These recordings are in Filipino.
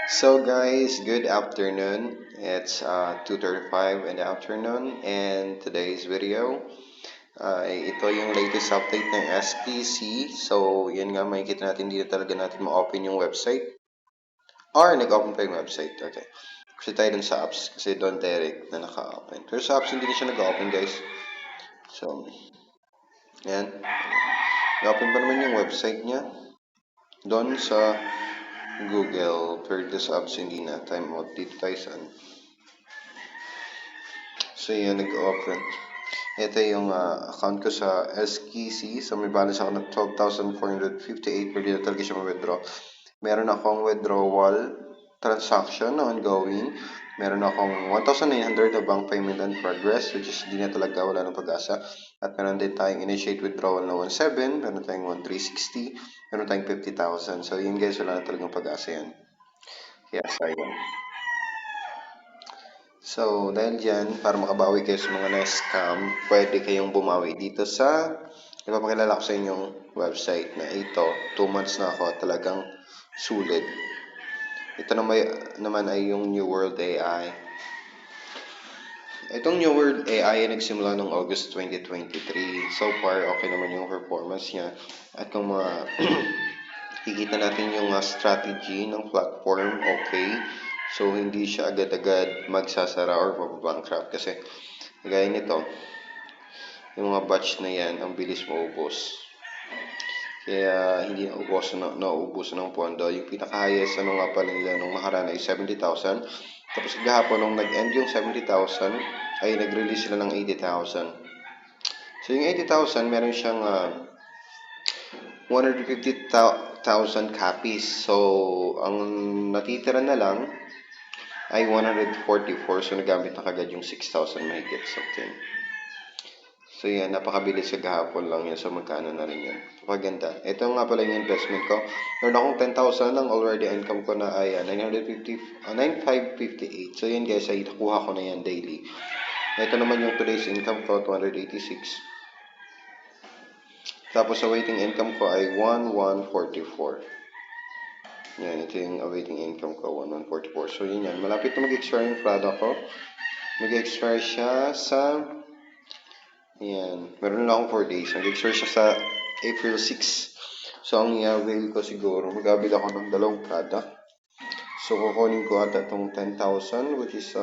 So guys, good afternoon. It's 2:35 in the afternoon and today's video ito yung latest update ng STC. So yan nga makikita natin dito talaga natin ma-open yung website or nag-open pa yung website. Okay. Kasi tayo dun sa apps kasi doon direct na naka-open. Pero sa apps hindi na siya nag-open guys. So yan. Nag-open pa naman yung website niya doon sa Google. Pero sa apps hindi na. Time out dito tayo sa So, yun, nag-open. Ito yung account ko sa SKC. So, may balance ako ng 12,458 per day na talaga siya ma-withdraw. Meron akong withdrawal transaction na ongoing. Meron akong 1,900 na bank payment and progress, which is di na talaga wala ng pag-asa. At meron din tayong initiate withdrawal na 1,700, meron tayong 1,360, meron tayong 50,000. So, yun guys, wala na talagang pag-asa yan. Kaya, sayang. So, dahil dyan, para makabawi kayo sa mga na-scam, pwede kayong bumawi dito sa ipapakilala ko sa inyong website na ito. 2 months na ako at talagang sulit. Ito naman ay yung New World AI. Itong New World AI ay nagsimula noong August 2023. So far, okay naman yung performance niya. At kung kikita natin yung strategy ng platform, okay. So, hindi siya agad-agad magsasara or mababankrupt kasi gaya nito, yung mga batch na yan, ang bilis maubos. Kaya hindi nauubusan ng pondo. Yung pinaka-highest nga pala nila nung nakaraan ay 70,000. Tapos gahapon nung nag-end yung 70,000 ay nag-release sila ng 80,000. So yung 80,000 meron siyang 150,000 copies. So ang natitira na lang ay 144. So, nagamit na kagad yung 6,000 mahigit something. So, yan. Napakabilis sa gahapon lang yan. So, magkano na rin yan. Napaganda. Ito nga pala yung investment ko. Meron akong 10,000 lang. Already income ko na ay 9,558. So, yan guys. Ay nakuha ko na yan daily. Ito naman yung today's income ko. 286. Tapos, sa waiting income ko ay 1,144. Yan, ito yung awaiting income ko, 1144. So, yun yan. Malapit na mag-expire yung product ko. Mag-expire siya sa, yan, meron lang akong 4 days. Mag-expire siya sa April 6. So, ang i-avail ko siguro, mag-avail ako ng dalawang product. So, kukunin ko ata itong 10,000, which is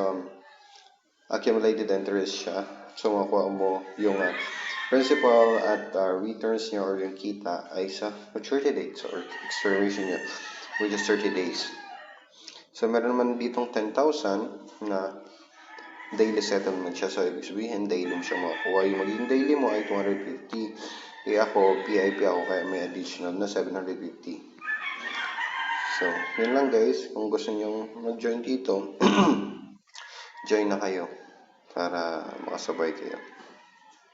accumulated interest siya. So, makuha mo yung principal at returns niya or yung kita ay sa maturity date or expiration niya, which is 30 days. So, meron naman ditong 10,000 na daily settlement siya. So, ibig sabihin, daily mo siya makukuha. Yung magiging daily mo ay 250. Kaya ako, PIP ako, kaya may additional na 750. So, yun lang guys. Kung gusto nyo mag-join dito, join na kayo para makasabay kayo.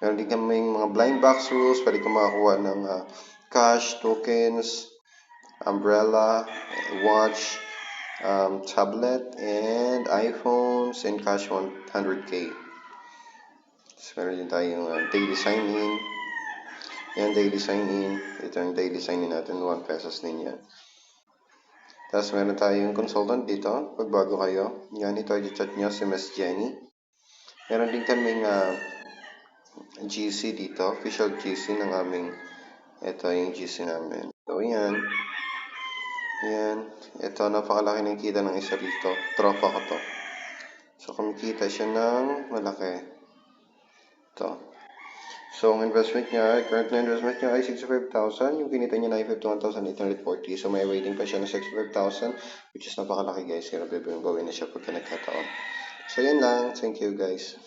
Meron din kami mga blind box rules. Pwede ka makakuha ng cash, tokens, umbrella, watch, tablet, and iPhones, and cash 100k. So, meron din tayong daily sign-in. Yan, daily sign-in. Ito yung daily sign-in natin, 1 pesos din yan. Tapos, meron tayong consultant dito, pag bago kayo. Yan, ito ay chat nyo si Miss Jenny. Meron din kaming GC dito, official GC ng aming, ito yung GC namin. So, yan. Yan. Ito, napakalaki ng kita ng isa rito. Tropa ko to. So, kumikita siya ng malaki. Ito. So, ang investment niya, current na investment niya ay 65,000. Yung kinita niya na ay 51,840. So, may waiting pa siya na 65,000, which is napakalaki guys. Kaya bawin na siya pagka nagkataon. So, yan lang. Thank you guys.